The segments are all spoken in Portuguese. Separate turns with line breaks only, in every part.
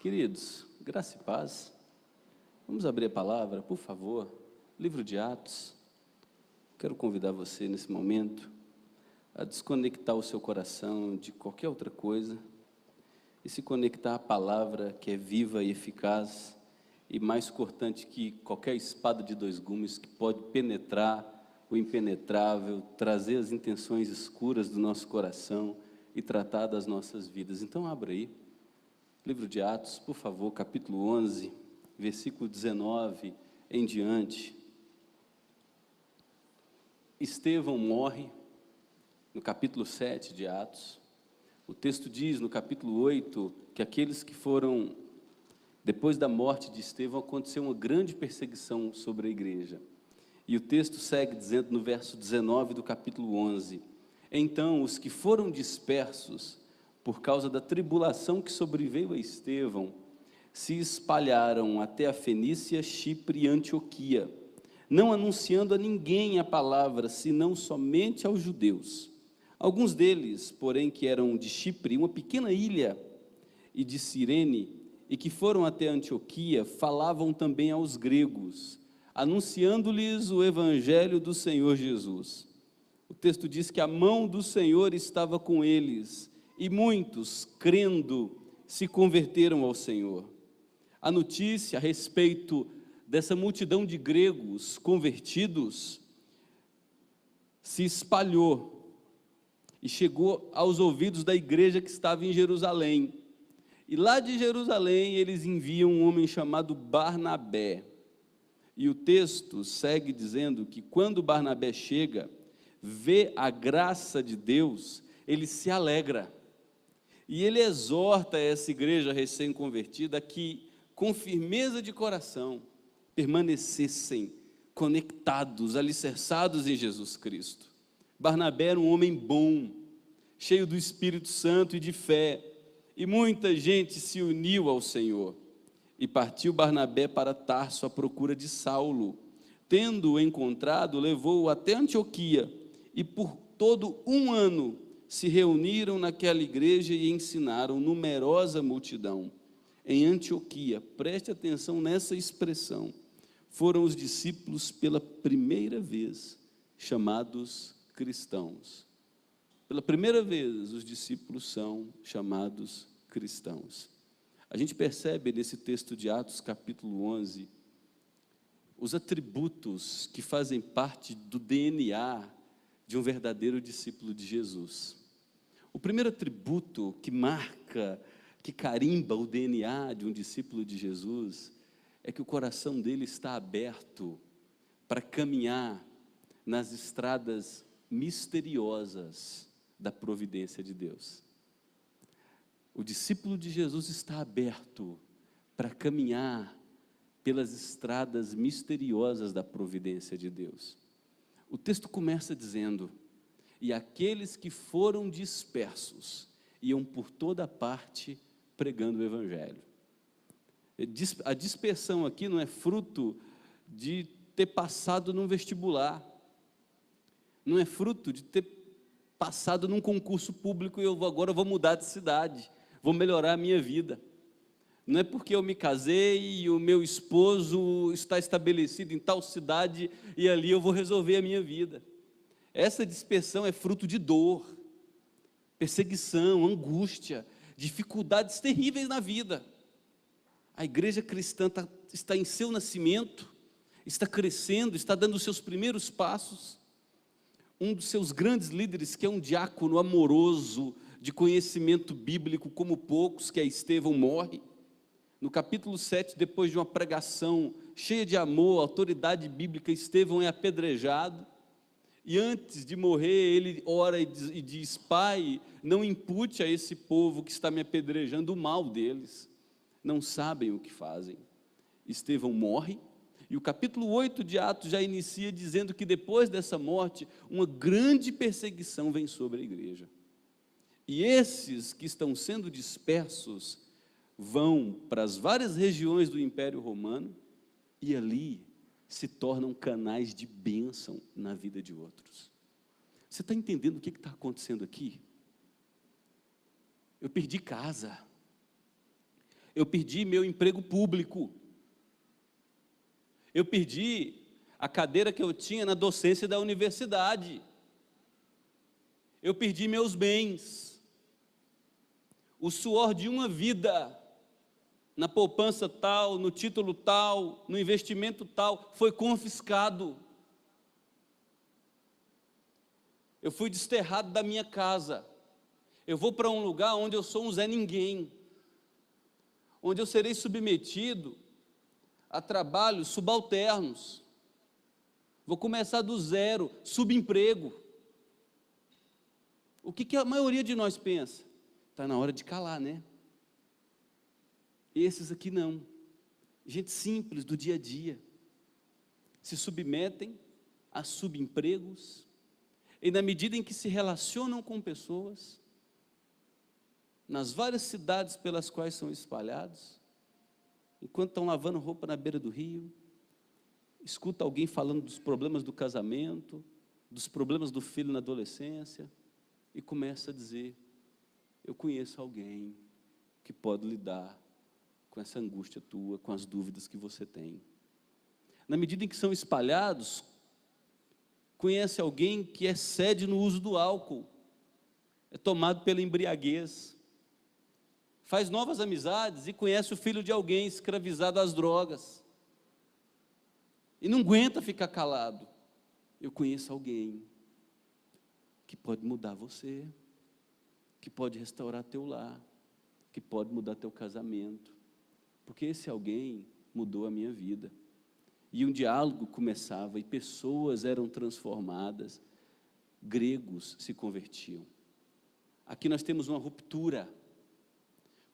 Queridos, graça e paz. Vamos abrir a palavra, por favor. Livro de Atos. Quero convidar você nesse momento a desconectar o seu coração de qualquer outra coisa e se conectar à palavra que é viva e eficaz e mais cortante que qualquer espada de dois gumes, que pode penetrar o impenetrável, trazer as intenções escuras do nosso coração e tratar das nossas vidas. Então abra aí, livro de Atos, por favor, capítulo 11, versículo 19 em diante. Estevão morre no capítulo 7 de Atos. O texto diz no capítulo 8 que aqueles que foram, depois da morte de Estevão, aconteceu uma grande perseguição sobre a igreja. E o texto segue dizendo no verso 19 do capítulo 11: então os que foram dispersos por causa da tribulação que sobreveio a Estevão se espalharam até a Fenícia, Chipre e Antioquia, não anunciando a ninguém a palavra, senão somente aos judeus. Alguns deles, porém, que eram de Chipre, uma pequena ilha, e de Cirene, e que foram até Antioquia, falavam também aos gregos, anunciando-lhes o evangelho do Senhor Jesus. O texto diz que a mão do Senhor estava com eles, e muitos, crendo, se converteram ao Senhor. A notícia a respeito dessa multidão de gregos convertidos se espalhou e chegou aos ouvidos da igreja que estava em Jerusalém. E lá de Jerusalém eles enviam um homem chamado Barnabé. E o texto segue dizendo que quando Barnabé chega, vê a graça de Deus, ele se alegra. E ele exorta essa igreja recém-convertida que, com firmeza de coração, permanecessem conectados, alicerçados em Jesus Cristo. Barnabé era um homem bom, cheio do Espírito Santo e de fé, e muita gente se uniu ao Senhor. E partiu Barnabé para Tarso à procura de Saulo. Tendo-o encontrado, levou-o até Antioquia, e por todo um ano se reuniram naquela igreja e ensinaram numerosa multidão. Em Antioquia, preste atenção nessa expressão, foram os discípulos pela primeira vez chamados cristãos. Pela primeira vez os discípulos são chamados cristãos. A gente percebe nesse texto de Atos capítulo 11, os atributos que fazem parte do DNA de um verdadeiro discípulo de Jesus. O primeiro atributo que marca, que carimba o DNA de um discípulo de Jesus, é que o coração dele está aberto para caminhar nas estradas misteriosas da providência de Deus. O discípulo de Jesus está aberto para caminhar pelas estradas misteriosas da providência de Deus. O texto começa dizendo: e aqueles que foram dispersos iam por toda parte pregando o evangelho. A dispersão aqui não é fruto de ter passado num vestibular, não é fruto de ter passado num concurso público e agora eu vou mudar de cidade, vou melhorar a minha vida. Não é porque eu me casei e o meu esposo está estabelecido em tal cidade e ali eu vou resolver a minha vida. Essa dispersão é fruto de dor, perseguição, angústia, dificuldades terríveis na vida. A igreja cristã está em seu nascimento, está crescendo, está dando os seus primeiros passos. Um dos seus grandes líderes, que é um diácono amoroso, de conhecimento bíblico como poucos, que é Estevão, morre. No capítulo 7, depois de uma pregação cheia de amor, autoridade bíblica, Estevão é apedrejado. E antes de morrer, ele ora e diz: Pai, não impute a esse povo que está me apedrejando o mal deles. Não sabem o que fazem. Estevão morre, e o capítulo 8 de Atos já inicia dizendo que depois dessa morte, uma grande perseguição vem sobre a igreja. E esses que estão sendo dispersos vão para as várias regiões do Império Romano e ali se tornam canais de bênção na vida de outros. Você está entendendo o que está acontecendo aqui? Eu perdi casa, Eu perdi meu emprego público. Eu perdi a cadeira que eu tinha na docência da universidade. Eu perdi meus bens. O suor de uma vida, na poupança tal, no título tal, no investimento tal, foi confiscado. Eu fui desterrado da minha casa. Eu vou para um lugar onde eu sou um Zé Ninguém, onde eu serei submetido a trabalhos subalternos. Vou começar do zero, subemprego. O que a maioria de nós pensa? Está na hora de calar, né? Esses aqui não. Gente simples do dia a dia. Se submetem a subempregos, e na medida em que se relacionam com pessoas, nas várias cidades pelas quais são espalhados, enquanto estão lavando roupa na beira do rio, escuta alguém falando dos problemas do casamento, dos problemas do filho na adolescência, e começa a dizer: eu conheço alguém que pode lidar com essa angústia tua, com as dúvidas que você tem. Na medida em que são espalhados, conhece alguém que excede no uso do álcool, é tomado pela embriaguez, faz novas amizades e conhece o filho de alguém escravizado às drogas, e não aguenta ficar calado. Eu conheço alguém que pode mudar você, que pode restaurar teu lar, que pode mudar teu casamento, porque esse alguém mudou a minha vida. E um diálogo começava, e pessoas eram transformadas, gregos se convertiam. Aqui nós temos uma ruptura,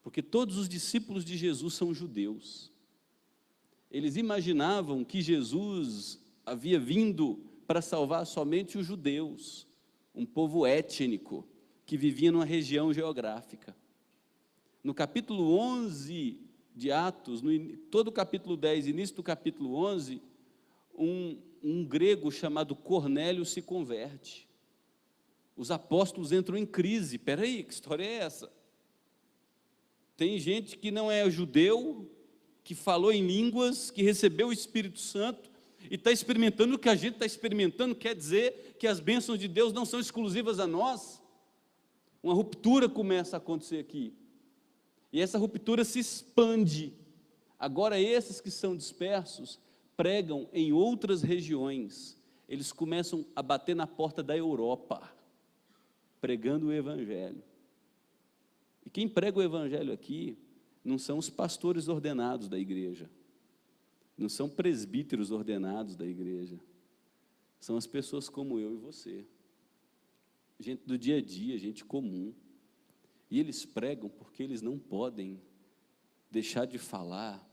porque todos os discípulos de Jesus são judeus. Eles imaginavam que Jesus havia vindo para salvar somente os judeus, um povo étnico, que vivia numa região geográfica. No capítulo 11 de Atos, todo o capítulo 10, início do capítulo 11, um grego chamado Cornélio se converte. Os apóstolos entram em crise. Espera aí, que história é essa? Tem gente que não é judeu, que falou em línguas, que recebeu o Espírito Santo, e está experimentando o que a gente está experimentando. Quer dizer que as bênçãos de Deus não são exclusivas a nós? Uma ruptura começa a acontecer aqui, e essa ruptura se expande. Agora esses que são dispersos pregam em outras regiões, eles começam a bater na porta da Europa, pregando o Evangelho. E quem prega o Evangelho aqui não são os pastores ordenados da igreja, não são presbíteros ordenados da igreja, são as pessoas como eu e você, gente do dia a dia, gente comum. E eles pregam porque eles não podem deixar de falar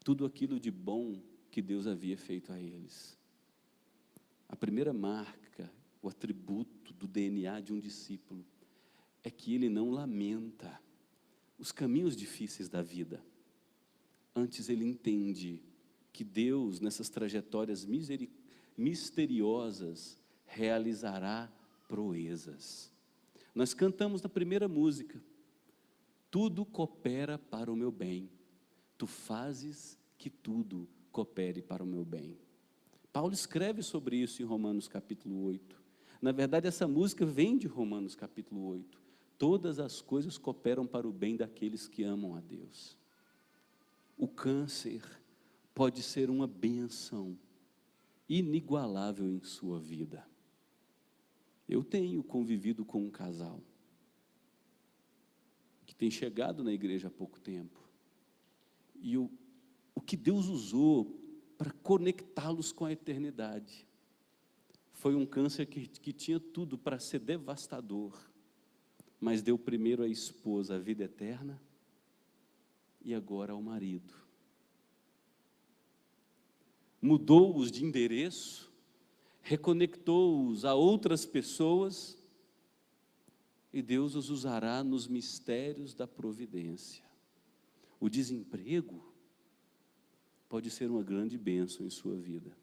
tudo aquilo de bom que Deus havia feito a eles. A primeira marca, o atributo do DNA de um discípulo, é que ele não lamenta os caminhos difíceis da vida. Antes ele entende que Deus, nessas trajetórias misteriosas, realizará proezas. Nós cantamos na primeira música: tudo coopera para o meu bem, tu fazes que tudo coopere para o meu bem. Paulo escreve sobre isso em Romanos capítulo 8. Na verdade, essa música vem de Romanos capítulo 8. Todas as coisas cooperam para o bem daqueles que amam a Deus. O câncer pode ser uma bênção inigualável em sua vida. Eu tenho convivido com um casal que tem chegado na igreja há pouco tempo, e o que Deus usou para conectá-los com a eternidade foi um câncer que tinha tudo para ser devastador, mas deu primeiro à esposa a vida eterna e agora ao marido. Mudou-os de endereço, reconectou-os a outras pessoas, e Deus os usará nos mistérios da providência. O desemprego pode ser uma grande bênção em sua vida.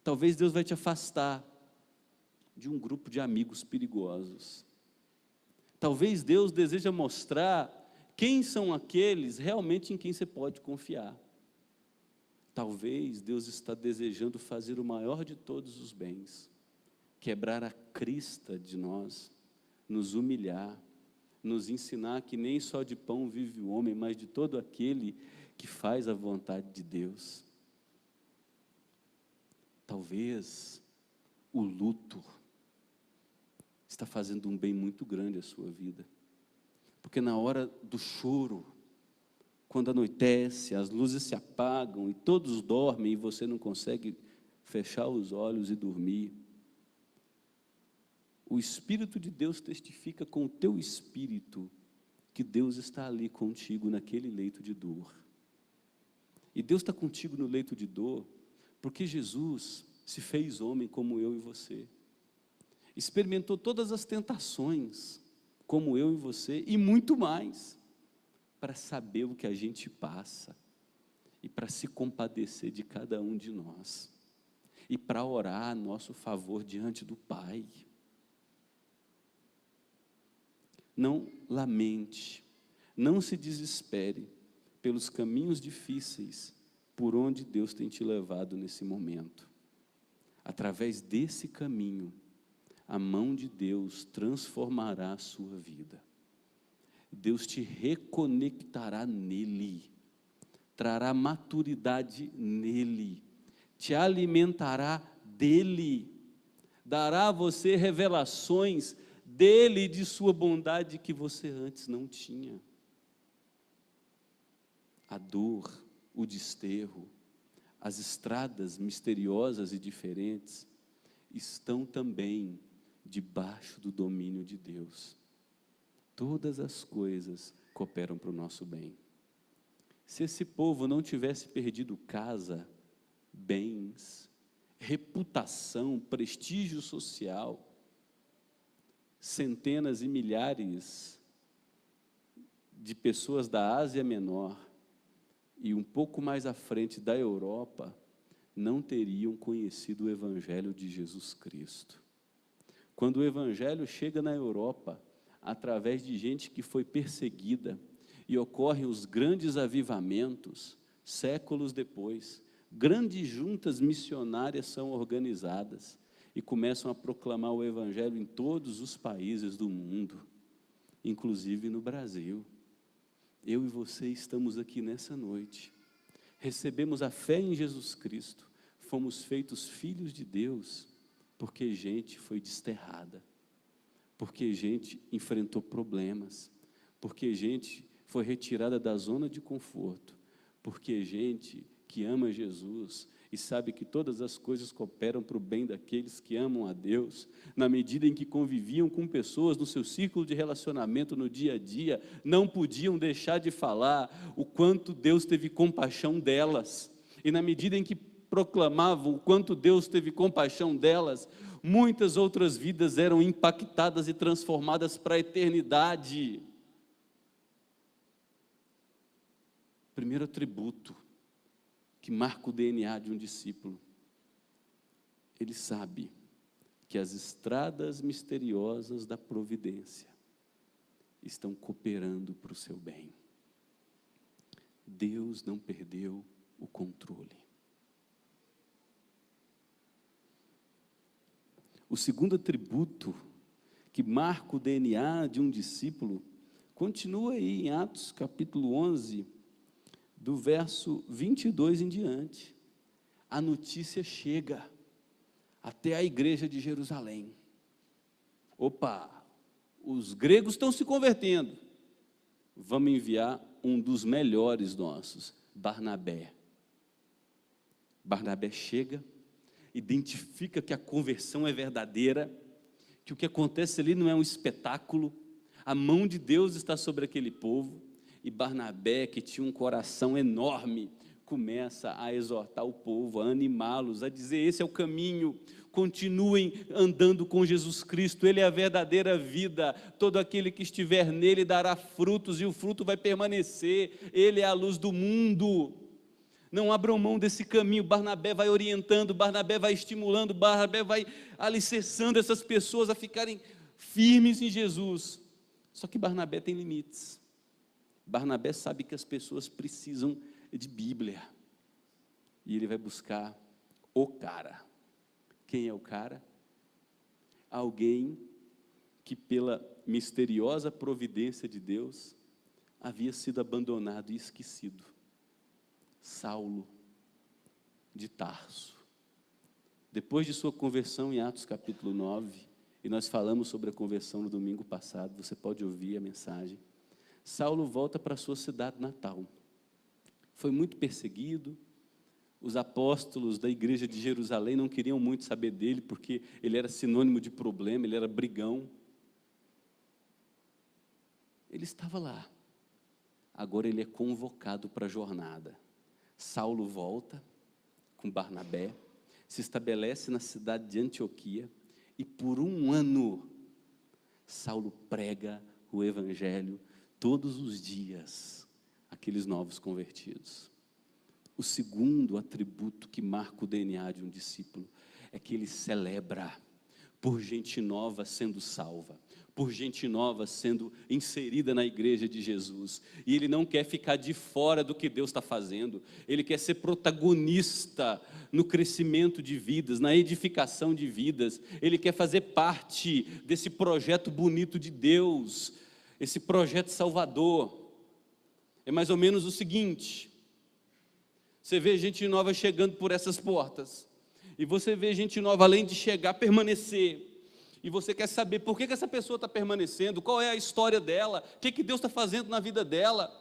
Talvez Deus vai te afastar de um grupo de amigos perigosos. Talvez Deus deseja mostrar Quem são aqueles realmente em quem você pode confiar? Talvez Deus está desejando fazer o maior de todos os bens, quebrar a crista de nós, nos humilhar, nos ensinar que nem só de pão vive o homem, mas de todo aquele que faz a vontade de Deus. Talvez o luto está fazendo um bem muito grande à sua vida, porque na hora do choro, quando anoitece, as luzes se apagam e todos dormem e você não consegue fechar os olhos e dormir, o Espírito de Deus testifica com o teu espírito que Deus está ali contigo naquele leito de dor. E Deus está contigo no leito de dor porque Jesus se fez homem como eu e você, experimentou todas as tentações como eu e você e muito mais, para saber o que a gente passa e para se compadecer de cada um de nós e para orar a nosso favor diante do Pai. Não lamente, não se desespere pelos caminhos difíceis por onde Deus tem te levado nesse momento. Através desse caminho, a mão de Deus transformará a sua vida. Deus te reconectará nele, trará maturidade nele, te alimentará dele, dará a você revelações dele e de sua bondade que você antes não tinha. A dor, o desterro, as estradas misteriosas e diferentes estão também debaixo do domínio de Deus. Todas as coisas cooperam para o nosso bem. Se esse povo não tivesse perdido casa, bens, reputação, prestígio social, centenas e milhares de pessoas da Ásia Menor e um pouco mais à frente da Europa não teriam conhecido o Evangelho de Jesus Cristo. Quando o Evangelho chega na Europa, através de gente que foi perseguida, e ocorrem os grandes avivamentos, séculos depois, grandes juntas missionárias são organizadas e começam a proclamar o Evangelho em todos os países do mundo, inclusive no Brasil. Eu e você estamos aqui nessa noite, recebemos a fé em Jesus Cristo, fomos feitos filhos de Deus, porque gente foi desterrada, porque gente enfrentou problemas, porque gente foi retirada da zona de conforto, porque gente que ama Jesus e sabe que todas as coisas cooperam para o bem daqueles que amam a Deus, na medida em que conviviam com pessoas no seu círculo de relacionamento no dia a dia, não podiam deixar de falar o quanto Deus teve compaixão delas, e na medida em que proclamavam o quanto Deus teve compaixão delas, muitas outras vidas eram impactadas e transformadas para a eternidade. Primeiro atributo que marca o DNA de um discípulo: ele sabe que as estradas misteriosas da providência estão cooperando para o seu bem. Deus não perdeu o controle. O segundo atributo que marca o DNA de um discípulo continua aí em Atos capítulo 11, do verso 22 em diante. A notícia chega até a igreja de Jerusalém. Opa, os gregos estão se convertendo. Vamos enviar um dos melhores nossos, Barnabé. Barnabé chega, identifica que a conversão é verdadeira, que o que acontece ali não é um espetáculo, a mão de Deus está sobre aquele povo, e Barnabé, que tinha um coração enorme, começa a exortar o povo, a animá-los, a dizer: esse é o caminho, continuem andando com Jesus Cristo, Ele é a verdadeira vida, todo aquele que estiver nele dará frutos, e o fruto vai permanecer, Ele é a luz do mundo. Não abram mão desse caminho. Barnabé vai orientando, Barnabé vai estimulando, Barnabé vai alicerçando essas pessoas a ficarem firmes em Jesus. Só que Barnabé tem limites. Barnabé sabe que as pessoas precisam de Bíblia, e ele vai buscar o cara. Quem é o cara? Alguém que, pela misteriosa providência de Deus, havia sido abandonado e esquecido. Saulo de Tarso. Depois de sua conversão em Atos capítulo 9, e nós falamos sobre a conversão no domingo passado, você pode ouvir a mensagem, Saulo volta para a sua cidade natal. Foi muito perseguido, os apóstolos da igreja de Jerusalém não queriam muito saber dele, porque ele era sinônimo de problema, ele era brigão. Ele estava lá, agora ele é convocado para a jornada. Saulo volta com Barnabé, se estabelece na cidade de Antioquia, e por 1 ano, Saulo prega o evangelho todos os dias, aqueles novos convertidos. O segundo atributo que marca o DNA de um discípulo é que ele celebra por gente nova sendo salva, por gente nova sendo inserida na igreja de Jesus, e ele não quer ficar de fora do que Deus está fazendo, ele quer ser protagonista no crescimento de vidas, na edificação de vidas, ele quer fazer parte desse projeto bonito de Deus, esse projeto salvador. É mais ou menos o seguinte: você vê gente nova chegando por essas portas, e você vê gente nova, além de chegar, permanecer, e você quer saber por que essa pessoa está permanecendo, qual é a história dela, o que Deus está fazendo na vida dela,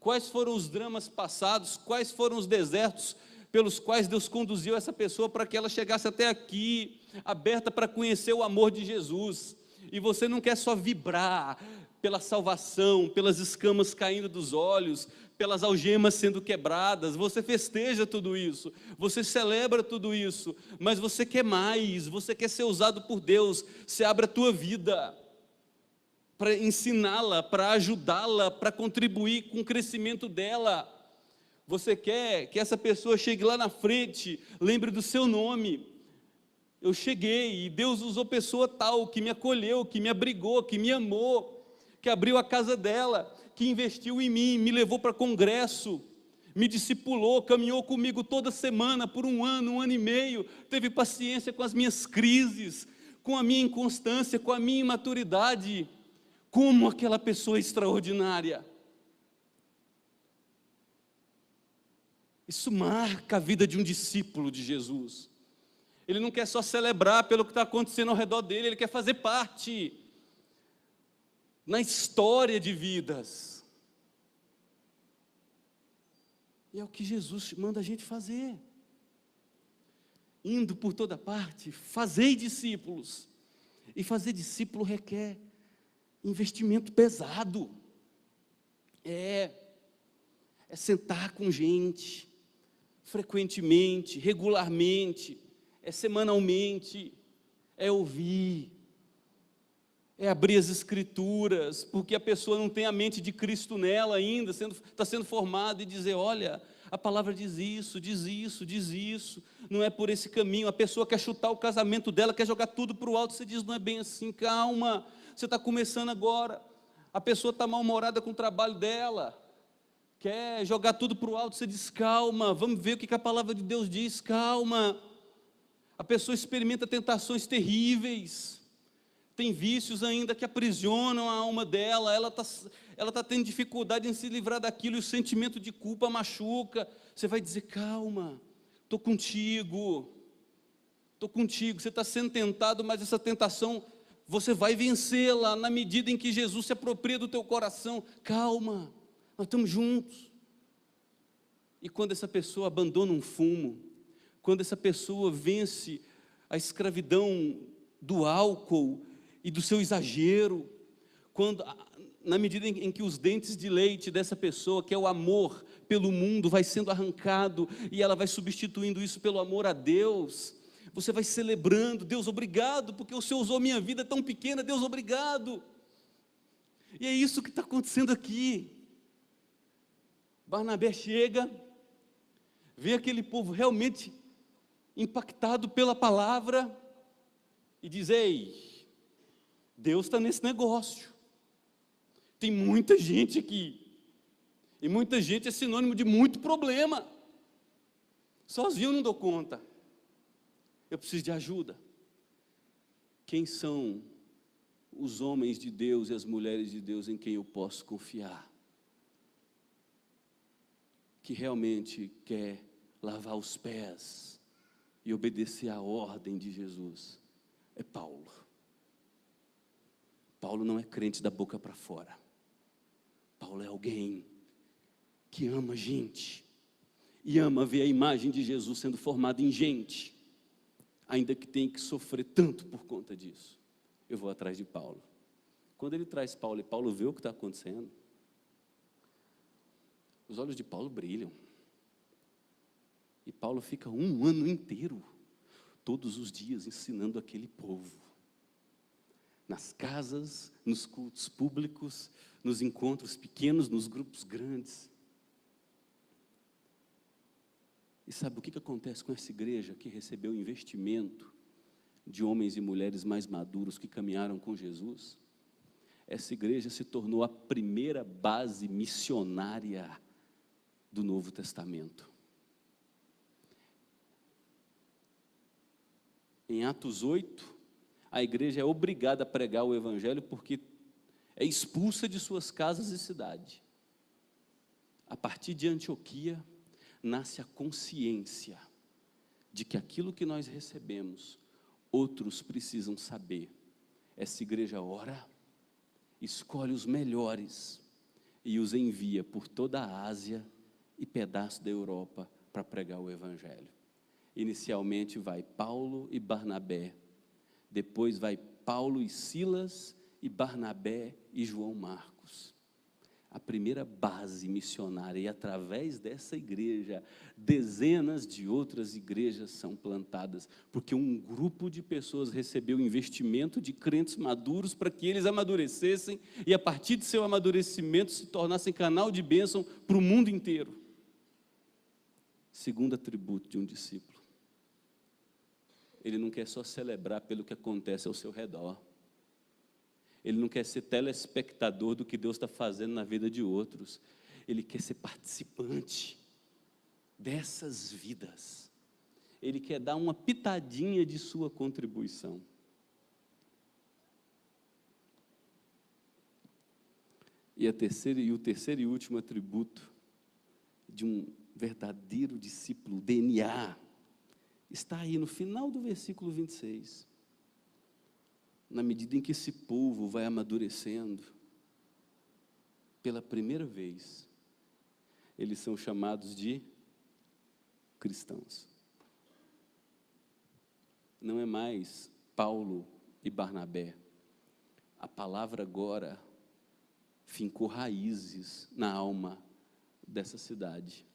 quais foram os dramas passados, quais foram os desertos pelos quais Deus conduziu essa pessoa para que ela chegasse até aqui, aberta para conhecer o amor de Jesus. E você não quer só vibrar pela salvação, pelas escamas caindo dos olhos, pelas algemas sendo quebradas, você festeja tudo isso, você celebra tudo isso, mas você quer mais, você quer ser usado por Deus. Você abre a tua vida para ensiná-la, para ajudá-la, para contribuir com o crescimento dela. Você quer que essa pessoa chegue lá na frente, lembre do seu nome. Eu cheguei e Deus usou pessoa tal, que me acolheu, que me abrigou, que me amou, que abriu a casa dela, que investiu em mim, me levou para congresso, me discipulou, caminhou comigo toda semana por 1 ano, 1 ano e meio, teve paciência com as minhas crises, com a minha inconstância, com a minha imaturidade. Como aquela pessoa extraordinária. Isso marca a vida de um discípulo de Jesus. Ele não quer só celebrar pelo que está acontecendo ao redor dele, ele quer fazer parte na história de vidas. E é o que Jesus manda a gente fazer. Indo por toda parte, fazei discípulos. E fazer discípulo requer investimento pesado. É sentar com gente, frequentemente, regularmente, é semanalmente, é ouvir, é abrir as escrituras, porque a pessoa não tem a mente de Cristo nela ainda, está sendo formada, e dizer: olha, a palavra diz isso, diz isso, diz isso, não é por esse caminho. A pessoa quer chutar o casamento dela, quer jogar tudo para o alto, você diz: não é bem assim, calma, você está começando agora. A pessoa está mal-humorada com o trabalho dela, quer jogar tudo para o alto, você diz: calma, vamos ver o que a palavra de Deus diz, calma. A pessoa experimenta tentações terríveis, tem vícios ainda que aprisionam a alma dela, ela está tendo dificuldade em se livrar daquilo, e o sentimento de culpa machuca. Você vai dizer: calma, estou contigo, você está sendo tentado, mas essa tentação, você vai vencê-la, na medida em que Jesus se apropria do teu coração. Calma, nós estamos juntos. E quando essa pessoa abandona um fumo, quando essa pessoa vence a escravidão do álcool e do seu exagero, quando, na medida em que os dentes de leite dessa pessoa, que é o amor pelo mundo, vai sendo arrancado, e ela vai substituindo isso pelo amor a Deus, você vai celebrando: Deus, obrigado, porque o Senhor usou minha vida tão pequena, Deus, obrigado. E é isso que está acontecendo aqui. Barnabé chega, vê aquele povo realmente impactado pela palavra, e diz: ei, Deus está nesse negócio, tem muita gente aqui, E muita gente é sinônimo de muito problema. Sozinho eu não dou conta. Eu preciso de ajuda. Quem são os homens de Deus e as mulheres de Deus em quem eu posso confiar? Que realmente quer lavar os pés e obedecer à ordem de Jesus? É Paulo. Paulo não é crente da boca para fora. Paulo é alguém que ama gente e ama ver a imagem de Jesus sendo formada em gente, ainda que tenha que sofrer tanto por conta disso. Eu vou atrás de Paulo. Quando ele traz Paulo e Paulo vê o que está acontecendo, os olhos de Paulo brilham. E Paulo fica um ano inteiro, todos os dias, ensinando aquele povo. Nas casas, nos cultos públicos, nos encontros pequenos, nos grupos grandes. E sabe o que acontece com essa igreja que recebeu investimento de homens e mulheres mais maduros que caminharam com Jesus? Essa igreja se tornou a primeira base missionária do Novo Testamento. Em Atos 8, a igreja é obrigada a pregar o evangelho porque é expulsa de suas casas e cidade. A partir de Antioquia, nasce a consciência de que aquilo que nós recebemos, outros precisam saber. Essa igreja ora, escolhe os melhores e os envia por toda a Ásia e pedaço da Europa para pregar o evangelho. Inicialmente vai Paulo e Barnabé, depois vai Paulo e Silas e Barnabé e João Marcos. A primeira base missionária, e através dessa igreja, dezenas de outras igrejas são plantadas, porque um grupo de pessoas recebeu investimento de crentes maduros para que eles amadurecessem, e a partir de seu amadurecimento se tornassem canal de bênção para o mundo inteiro. Segundo atributo de um discípulo: ele não quer só celebrar pelo que acontece ao seu redor. Ele não quer ser telespectador do que Deus está fazendo na vida de outros. Ele quer ser participante dessas vidas. Ele quer dar uma pitadinha de sua contribuição. E o terceiro e último atributo de um verdadeiro discípulo, DNA, está aí no final do versículo 26. Na medida em que esse povo vai amadurecendo, pela primeira vez, eles são chamados de cristãos. Não é mais Paulo e Barnabé. A palavra agora fincou raízes na alma dessa cidade.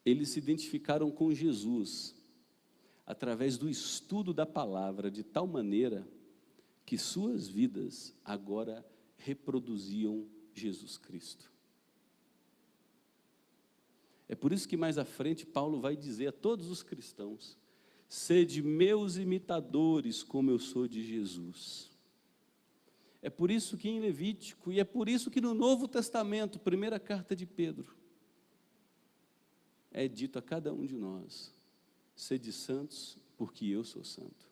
Eles se identificaram com Jesus através do estudo da palavra, de tal maneira que suas vidas agora reproduziam Jesus Cristo. É por isso que mais à frente Paulo vai dizer a todos os cristãos: sede meus imitadores, como eu sou de Jesus. É por isso que em Levítico, e é por isso que no Novo Testamento, primeira carta de Pedro, é dito a cada um de nós: sede santos, porque eu sou santo.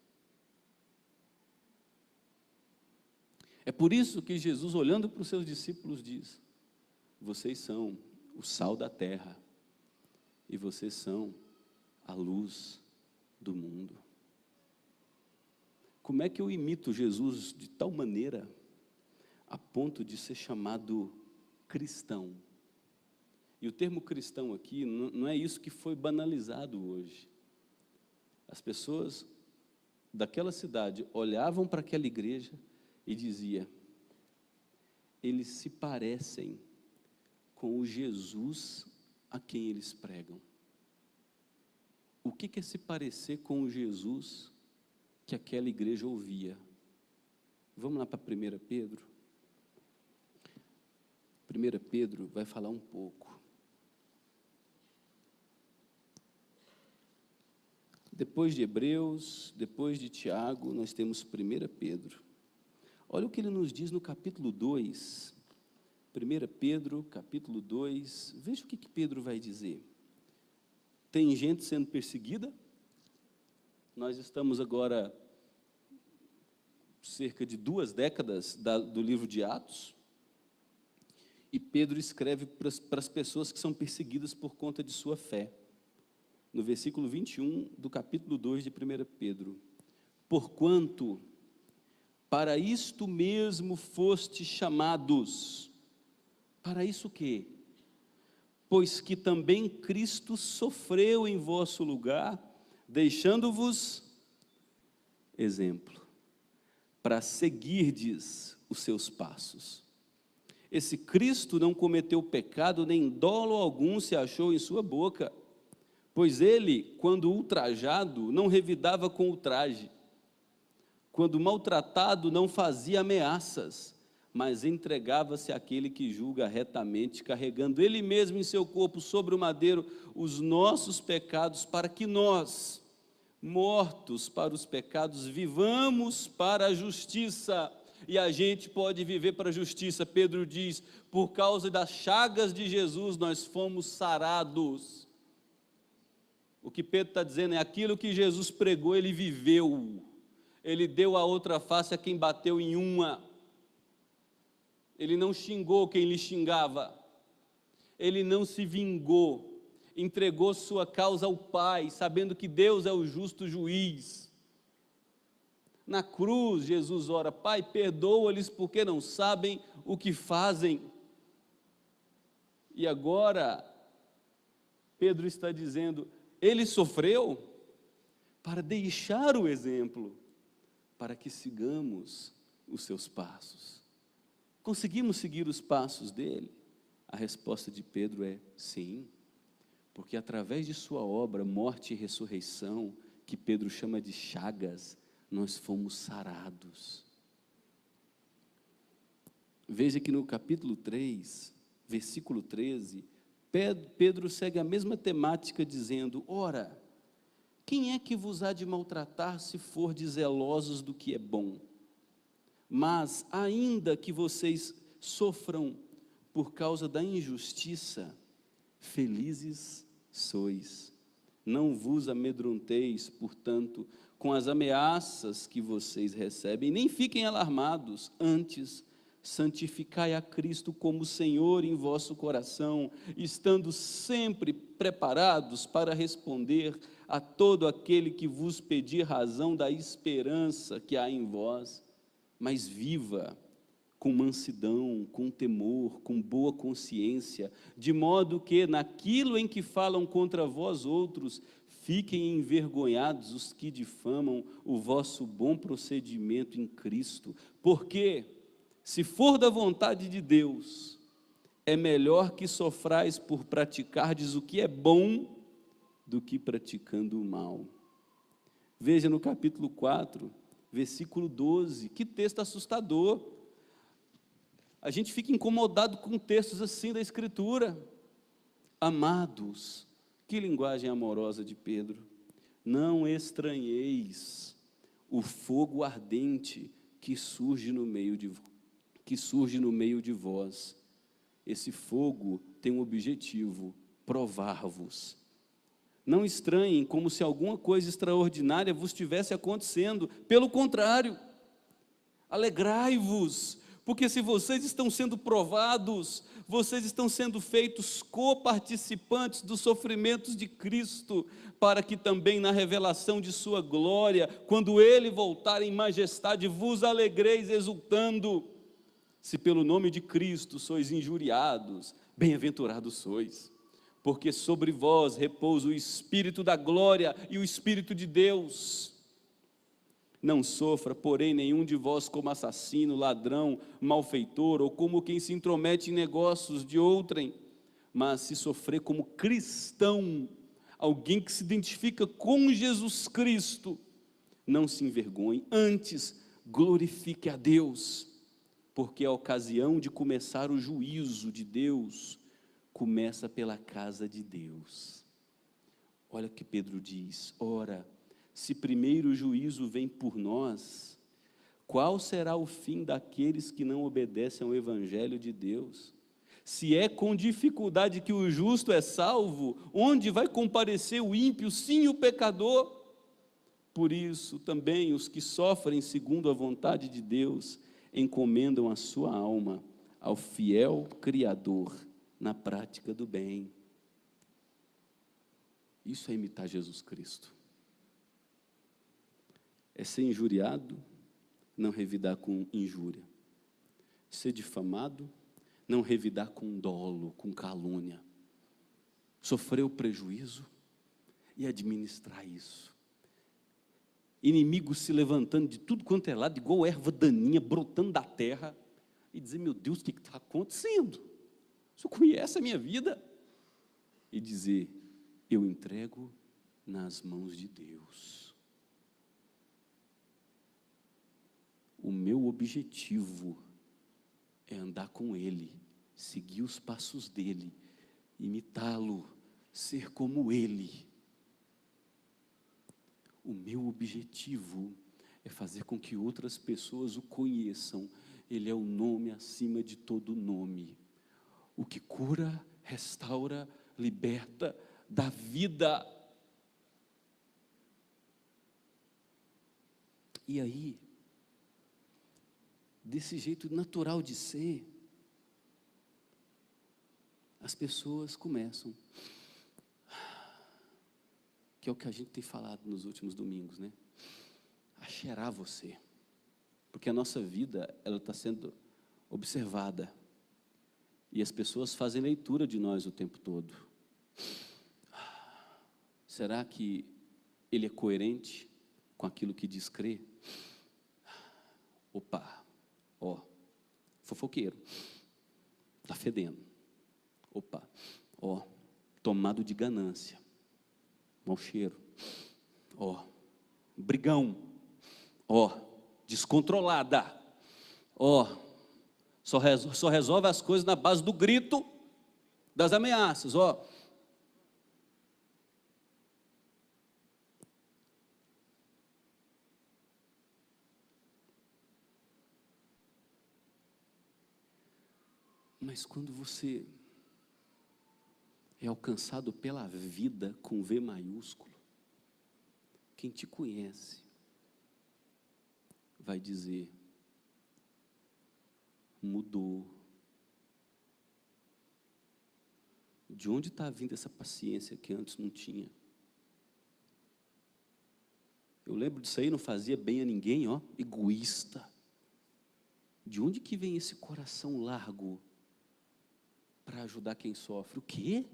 É por isso que Jesus, olhando para os seus discípulos, diz: vocês são o sal da terra, e vocês são a luz do mundo. Como é que eu imito Jesus de tal maneira, a ponto de ser chamado cristão? E o termo cristão aqui, não é isso que foi banalizado hoje. As pessoas daquela cidade olhavam para aquela igreja e diziam: eles se parecem com o Jesus a quem eles pregam. O que é se parecer com o Jesus que aquela igreja ouvia? Vamos lá para 1 Pedro. 1 Pedro vai falar um pouco. Depois de Hebreus, depois de Tiago, nós temos 1 Pedro. Olha o que ele nos diz no capítulo 2, 1 Pedro, capítulo 2, veja o que Pedro vai dizer. Tem gente sendo perseguida, nós estamos agora cerca de 2 décadas do livro de Atos, e Pedro escreve para as pessoas que são perseguidas por conta de sua fé. No versículo 21 do capítulo 2 de 1 Pedro. Porquanto, para isto mesmo foste chamados. Para isso o quê? Pois que também Cristo sofreu em vosso lugar, deixando-vos exemplo, para seguirdes os seus passos. Esse Cristo não cometeu pecado, nem dolo algum se achou em sua boca, pois ele, quando ultrajado, não revidava com ultraje, quando maltratado, não fazia ameaças, mas entregava-se àquele que julga retamente, carregando ele mesmo em seu corpo sobre o madeiro os nossos pecados, para que nós, mortos para os pecados, vivamos para a justiça. E a gente pode viver para a justiça. Pedro diz, por causa das chagas de Jesus nós fomos sarados. O que Pedro está dizendo é aquilo que Jesus pregou, ele viveu. Ele deu a outra face a quem bateu em uma. Ele não xingou quem lhe xingava. Ele não se vingou. Entregou sua causa ao Pai, sabendo que Deus é o justo juiz. Na cruz, Jesus ora, Pai, perdoa-lhes porque não sabem o que fazem. E agora, Pedro está dizendo, ele sofreu para deixar o exemplo, para que sigamos os seus passos. Conseguimos seguir os passos dele? A resposta de Pedro é sim, porque através de sua obra, morte e ressurreição, que Pedro chama de chagas, nós fomos sarados. Veja que no capítulo 3, versículo 13, Pedro segue a mesma temática dizendo, ora, quem é que vos há de maltratar se fordes zelosos do que é bom? Mas ainda que vocês sofram por causa da injustiça, felizes sois. Não vos amedronteis, portanto, com as ameaças que vocês recebem, nem fiquem alarmados, antes santificai a Cristo como Senhor em vosso coração, estando sempre preparados para responder a todo aquele que vos pedir razão da esperança que há em vós, mas viva com mansidão, com temor, com boa consciência, de modo que naquilo em que falam contra vós outros, fiquem envergonhados os que difamam o vosso bom procedimento em Cristo, porque, se for da vontade de Deus, é melhor que sofrais por praticardes o que é bom, do que praticando o mal. Veja no capítulo 4, versículo 12, que texto assustador. A gente fica incomodado com textos assim da Escritura. Amados, que linguagem amorosa de Pedro. Não estranheis o fogo ardente que surge no meio de vós. Esse fogo tem um objetivo, provar-vos. Não estranhem como se alguma coisa extraordinária vos estivesse acontecendo. Pelo contrário, alegrai-vos, porque se vocês estão sendo provados, vocês estão sendo feitos coparticipantes dos sofrimentos de Cristo, para que também na revelação de sua glória, quando Ele voltar em majestade, vos alegreis exultando. Se pelo nome de Cristo sois injuriados, bem-aventurados sois, porque sobre vós repousa o Espírito da glória e o Espírito de Deus. Não sofra, porém, nenhum de vós como assassino, ladrão, malfeitor, ou como quem se intromete em negócios de outrem, mas se sofrer como cristão, alguém que se identifica com Jesus Cristo, não se envergonhe, antes glorifique a Deus, porque a ocasião de começar o juízo de Deus começa pela casa de Deus. Olha o que Pedro diz, ora, se primeiro o juízo vem por nós, qual será o fim daqueles que não obedecem ao Evangelho de Deus? Se é com dificuldade que o justo é salvo, onde vai comparecer o ímpio, sim, o pecador? Por isso, também os que sofrem segundo a vontade de Deus, encomendam a sua alma ao fiel Criador na prática do bem. Isso é imitar Jesus Cristo. É ser injuriado, não revidar com injúria. Ser difamado, não revidar com dolo, com calúnia. Sofrer o prejuízo e administrar isso. Inimigos se levantando de tudo quanto é lado, igual erva daninha brotando da terra, e dizer: meu Deus, o que está acontecendo? O Senhor conhece a minha vida? E dizer: eu entrego nas mãos de Deus. O meu objetivo é andar com Ele, seguir os passos dEle, imitá-lo, ser como Ele. O meu objetivo é fazer com que outras pessoas o conheçam. Ele é o nome acima de todo nome. O que cura, restaura, liberta, dá vida. E aí, desse jeito natural de ser, as pessoas começam, que é o que a gente tem falado nos últimos domingos, né? A cheirar você, porque a nossa vida, ela está sendo observada, e as pessoas fazem leitura de nós o tempo todo. Será que ele é coerente com aquilo que diz crer? Opa, ó, fofoqueiro, está fedendo. Opa, ó, tomado de ganância, mau cheiro. Ó, brigão. Ó, descontrolada. Ó, só resolve as coisas na base do grito, das ameaças. Ó. Mas quando você é alcançado pela vida com V maiúsculo, quem te conhece vai dizer: mudou. De onde está vindo essa paciência que antes não tinha? Eu lembro disso aí, não fazia bem a ninguém, ó, egoísta. De onde que vem esse coração largo para ajudar quem sofre? O quê?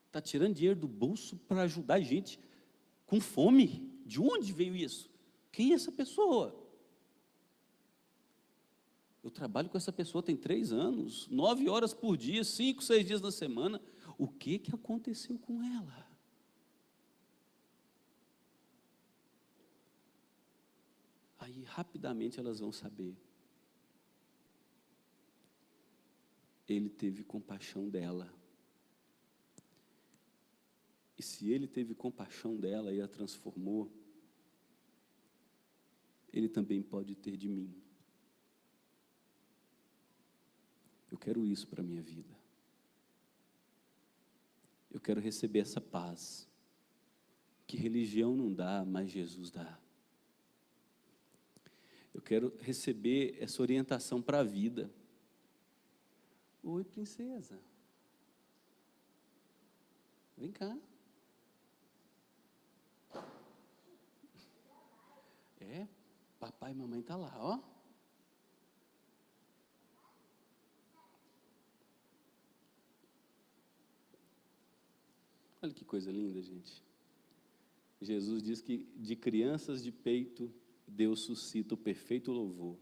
Está tirando dinheiro do bolso para ajudar gente com fome? De onde veio isso? Quem é essa pessoa? Eu trabalho com essa pessoa tem 3 anos, 9 horas por dia, 5, 6 dias na semana. O que aconteceu com ela? Aí rapidamente elas vão saber. Ele teve compaixão dela. E se ele teve compaixão dela e a transformou, ele também pode ter de mim. Eu quero isso para a minha vida. Eu quero receber essa paz, que religião não dá, mas Jesus dá. Eu quero receber essa orientação para a vida. Oi, princesa. Vem cá. É, papai e mamãe estão lá, ó. Olha que coisa linda, gente. Jesus diz que de crianças de peito, Deus suscita o perfeito louvor.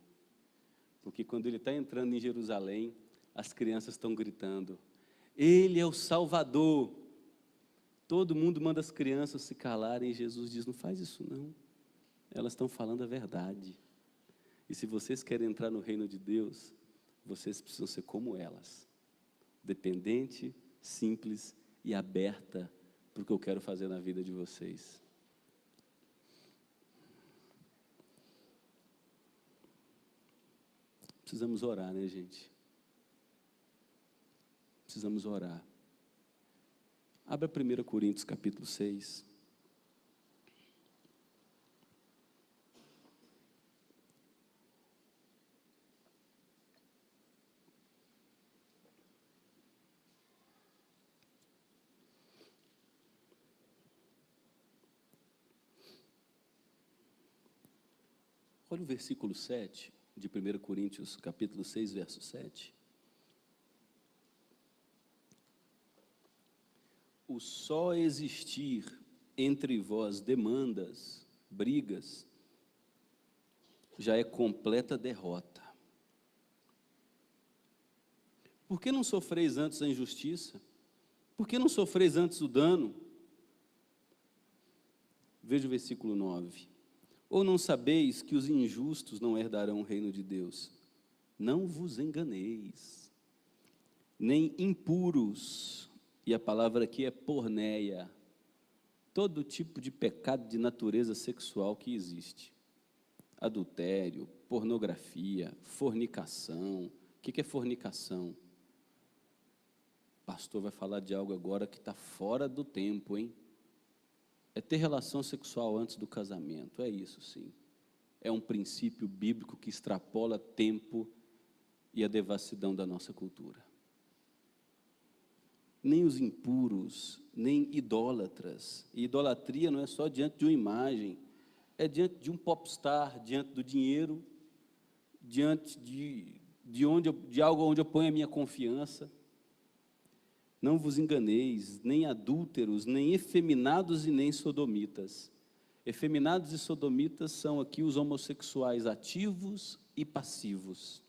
Porque quando Ele está entrando em Jerusalém, as crianças estão gritando: Ele é o Salvador. Todo mundo manda as crianças se calarem, e Jesus diz: não faz isso não. Elas estão falando a verdade. E se vocês querem entrar no reino de Deus, vocês precisam ser como elas. Dependente, simples e aberta para o que eu quero fazer na vida de vocês. Precisamos orar, né, gente? precisamos orar. Abra 1 Coríntios capítulo 6. Olha o versículo 7 de 1 Coríntios, capítulo 6, verso 7. O só existir entre vós demandas, brigas, já é completa derrota. Por que não sofreis antes a injustiça? Por que não sofreis antes o dano? Veja o versículo 9. Ou não sabeis que os injustos não herdarão o reino de Deus? Não vos enganeis, nem impuros, e a palavra aqui é porneia, todo tipo de pecado de natureza sexual que existe. Adultério, pornografia, fornicação. O que é fornicação? O pastor vai falar de algo agora que está fora do tempo, hein? É ter relação sexual antes do casamento, é isso sim. É um princípio bíblico que extrapola tempo e a devassidão da nossa cultura. Nem os impuros, nem idólatras. E idolatria não é só diante de uma imagem, é diante de um popstar, diante do dinheiro, diante de algo onde eu ponho a minha confiança. Não vos enganeis, nem adúlteros, nem efeminados e nem sodomitas. Efeminados e sodomitas são aqui os homossexuais ativos e passivos.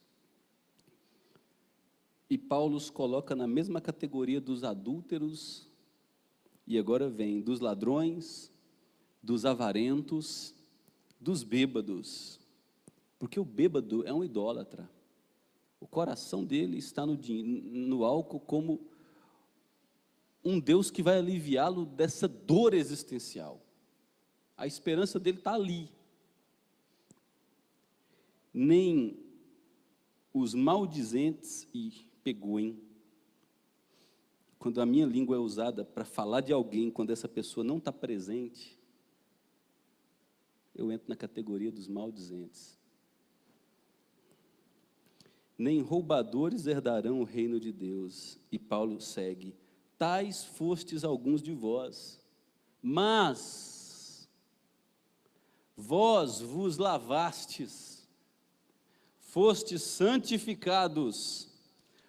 E Paulo os coloca na mesma categoria dos adúlteros, e agora vem dos ladrões, dos avarentos, dos bêbados. Porque o bêbado é um idólatra. O coração dele está no álcool como um Deus que vai aliviá-lo dessa dor existencial. A esperança dele está ali. Nem os maldizentes, e pegou, hein? Quando a minha língua é usada para falar de alguém, quando essa pessoa não está presente, eu entro na categoria dos maldizentes. Nem roubadores herdarão o reino de Deus. E Paulo segue. Tais fostes alguns de vós, mas vós vos lavastes, fostes santificados,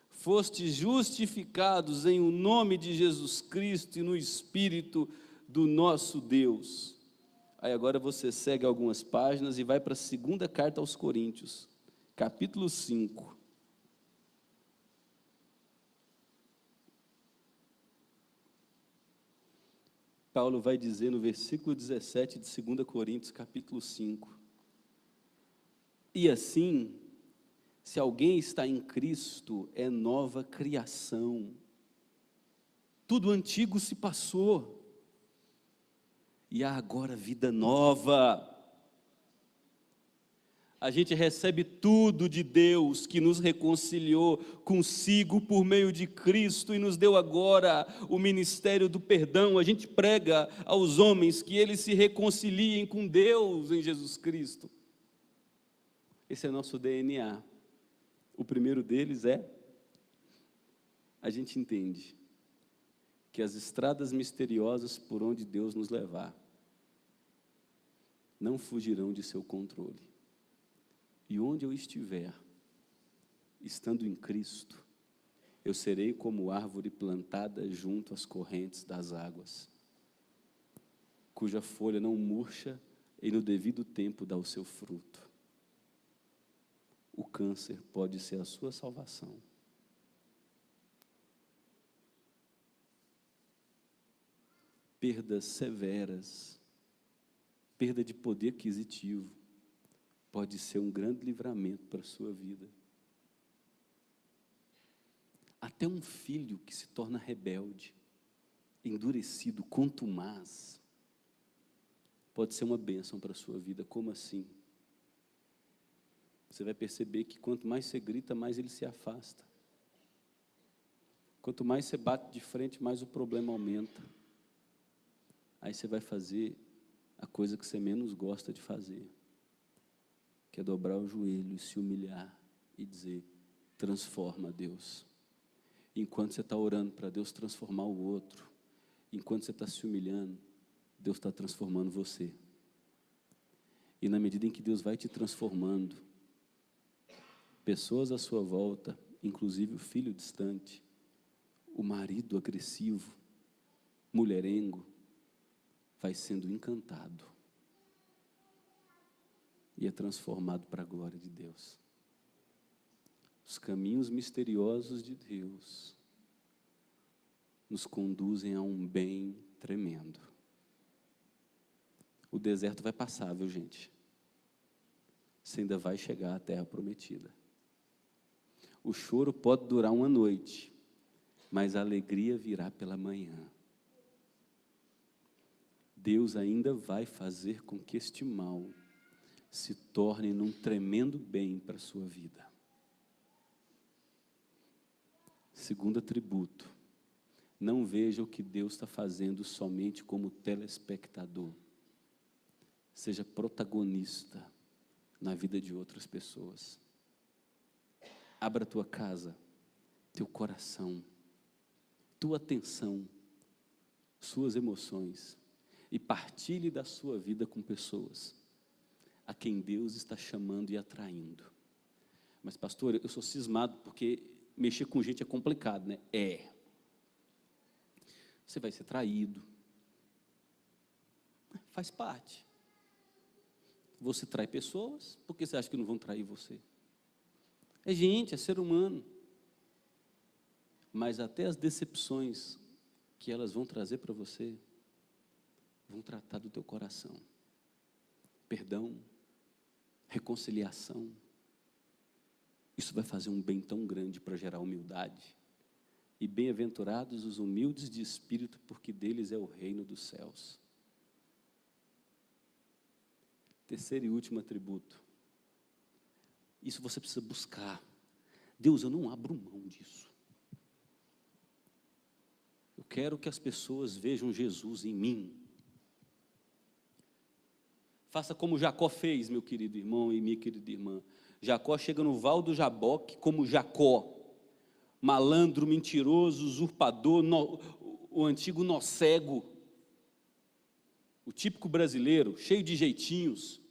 fostes justificados em o nome de Jesus Cristo e no Espírito do nosso Deus. Aí agora você segue algumas páginas e vai para a segunda carta aos Coríntios, capítulo 5. Paulo vai dizer no versículo 17 de 2 Coríntios, capítulo 5. E assim, se alguém está em Cristo, é nova criação. Tudo antigo se passou, e há agora vida nova. A gente recebe tudo de Deus, que nos reconciliou consigo por meio de Cristo e nos deu agora o ministério do perdão. A gente prega aos homens que eles se reconciliem com Deus em Jesus Cristo. Esse é nosso DNA. O primeiro deles é: a gente entende que as estradas misteriosas por onde Deus nos levar não fugirão de seu controle. E onde eu estiver, estando em Cristo, eu serei como árvore plantada junto às correntes das águas, cuja folha não murcha e no devido tempo dá o seu fruto. O câncer pode ser a sua salvação. Perdas severas, perda de poder aquisitivo, pode ser um grande livramento para a sua vida. Até um filho que se torna rebelde, endurecido, contumaz, pode ser uma bênção para a sua vida. Como assim? Você vai perceber que quanto mais você grita, mais ele se afasta. Quanto mais você bate de frente, mais o problema aumenta. Aí você vai fazer a coisa que você menos gosta de fazer, que é dobrar o joelho e se humilhar e dizer: transforma, Deus. Enquanto você está orando para Deus transformar o outro, enquanto você está se humilhando, Deus está transformando você. E na medida em que Deus vai te transformando, pessoas à sua volta, inclusive o filho distante, o marido agressivo, mulherengo, vai sendo encantado e é transformado para a glória de Deus. Os caminhos misteriosos de Deus nos conduzem a um bem tremendo. O deserto vai passar, viu, gente? Você ainda vai chegar à terra prometida. O choro pode durar uma noite, mas a alegria virá pela manhã. Deus ainda vai fazer com que este mal se torne num tremendo bem para a sua vida. Segundo atributo, não veja o que Deus está fazendo somente como telespectador. Seja protagonista na vida de outras pessoas. Abra a tua casa, teu coração, tua atenção, suas emoções e partilhe da sua vida com pessoas a quem Deus está chamando e atraindo. Mas pastor, eu sou cismado porque mexer com gente é complicado, né? Você vai ser traído. Faz parte. Você trai pessoas, por que você acha que não vão trair você? É gente, é ser humano. Mas até as decepções que elas vão trazer para você, vão tratar do teu coração. Perdão, reconciliação. Isso vai fazer um bem tão grande para gerar humildade. E bem-aventurados os humildes de espírito, porque deles é o reino dos céus. Terceiro e último atributo. Isso você precisa buscar. Deus, eu não abro mão disso. Eu quero que as pessoas vejam Jesus em mim. Faça como Jacó fez, meu querido irmão e minha querida irmã. Jacó chega no Val do Jaboque como Jacó, malandro, mentiroso, usurpador, o antigo nó cego, o típico brasileiro, cheio de jeitinhos.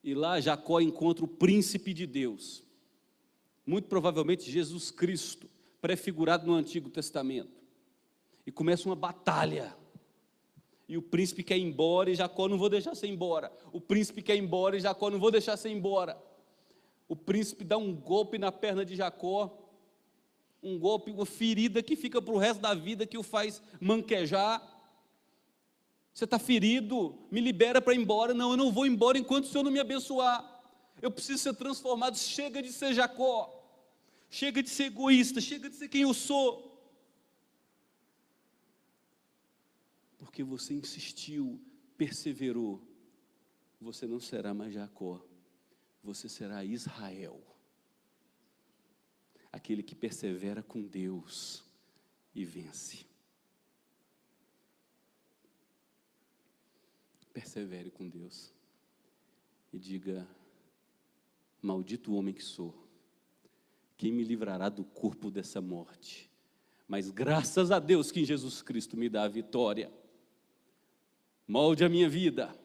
E lá Jacó encontra o príncipe de Deus, muito provavelmente Jesus Cristo, prefigurado no Antigo Testamento. E começa uma batalha. E o príncipe quer ir embora e Jacó: não vou deixar você ir embora. O príncipe quer ir embora e Jacó: não vou deixar você ir embora. O príncipe dá um golpe na perna de Jacó, um golpe, uma ferida que fica para o resto da vida, que o faz manquejar. Você está ferido, me libera para ir embora. Não, eu não vou embora enquanto o Senhor não me abençoar. Eu preciso ser transformado. Chega de ser Jacó, chega de ser egoísta, chega de ser quem eu sou. Porque você insistiu, perseverou, você não será mais Jacó, você será Israel, aquele que persevera com Deus e vence. Persevere com Deus e diga: maldito o homem que sou, quem me livrará do corpo dessa morte? Mas graças a Deus que em Jesus Cristo me dá a vitória. Molde a minha vida.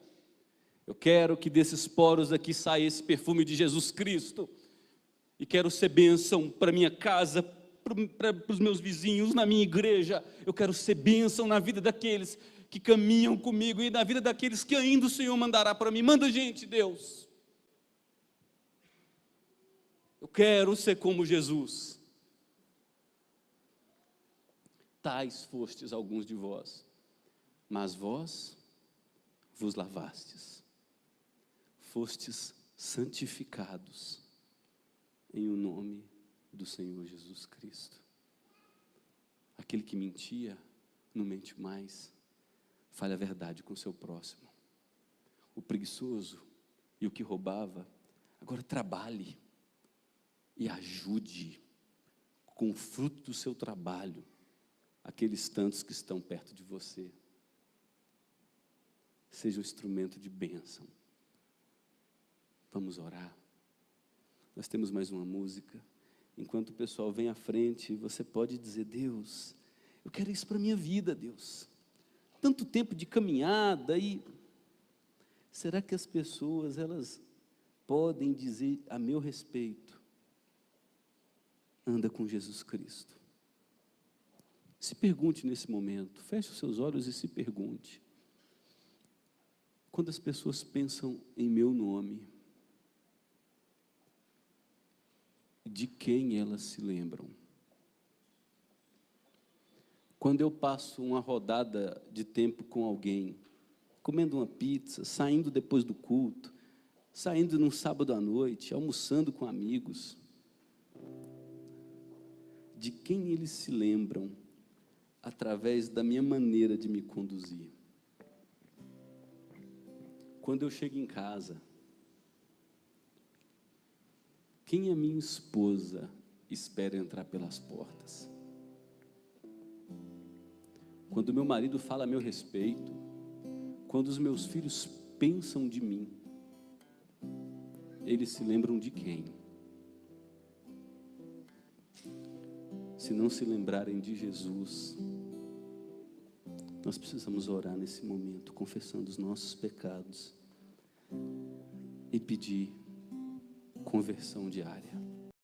Eu quero que desses poros aqui saia esse perfume de Jesus Cristo. E quero ser bênção para minha casa, para os meus vizinhos, na minha igreja. Eu quero ser bênção na vida daqueles que caminham comigo e na vida daqueles que ainda o Senhor mandará para mim. Manda gente, Deus. Eu quero ser como Jesus. Tais fostes alguns de vós, mas vós vos lavastes, fostes santificados em o nome do Senhor Jesus Cristo. Aquele que mentia, não mente mais, fale a verdade com o seu próximo. O preguiçoso e o que roubava, agora trabalhe e ajude, com o fruto do seu trabalho, aqueles tantos que estão perto de você. Seja um instrumento de bênção. Vamos orar. Nós temos mais uma música. Enquanto o pessoal vem à frente, você pode dizer: Deus, eu quero isso para a minha vida, Deus. Tanto tempo de caminhada e... será que as pessoas, elas podem dizer a meu respeito: anda com Jesus Cristo? Se pergunte nesse momento, feche os seus olhos e se pergunte: quando as pessoas pensam em meu nome, de quem elas se lembram? Quando eu passo uma rodada de tempo com alguém, comendo uma pizza, saindo depois do culto, saindo num sábado à noite, almoçando com amigos, de quem eles se lembram através da minha maneira de me conduzir? Quando eu chego em casa, quem a minha esposa espera entrar pelas portas? Quando meu marido fala a meu respeito, quando os meus filhos pensam de mim, eles se lembram de quem? Se não se lembrarem de Jesus, nós precisamos orar nesse momento, confessando os nossos pecados e pedir conversão diária.